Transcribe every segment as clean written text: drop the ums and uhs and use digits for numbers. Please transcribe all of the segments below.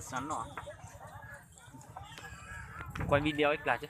sẵn nó quay video ít là chứ.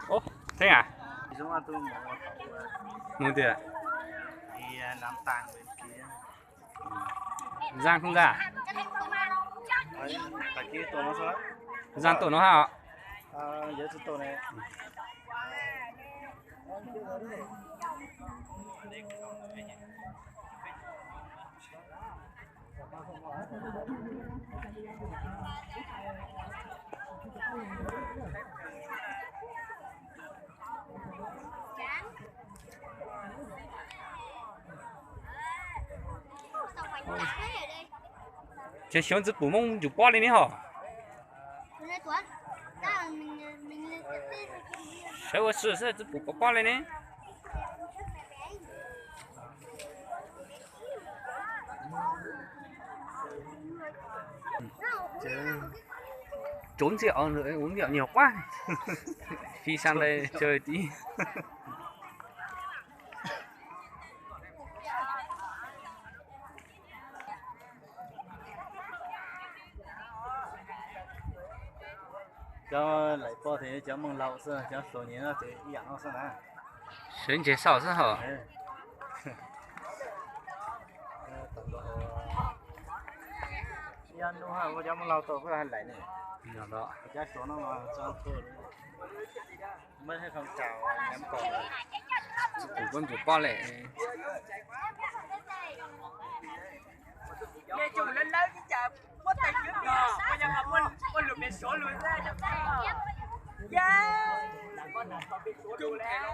Ố, thế à? Muốn tiền à? Đi Nam Tàng bên kia. Giang không ra à? Tại kia tổ nó sao? Giang tổ nó hả? Giờ tổ này. Chơi xuống giúp bố mông chụp bó lên đấy hả? Sao mà sửa giúp bố bó lên đấy? Trốn rượu nữa, uống rượu nhiều quá. Phi sang đây chơi tí. Cho lại po thì cho mong lâu xưa cho số nhớ nó thì dạng nó sao nè. Sớm chế sảo rất hở. Yên đúng không? Cho mong lâu tổ phải lại này. Nhỏ đó. Chắc số nó mà cho tổ mới hay không chào ném cổ. Chủ quân chủ po lệ. Nghe chung lên lớn chứ chả có tay trước rồi. Bây giờ mà con lượm đến số lùi ra cho ta. Yeah. Chung thế nó.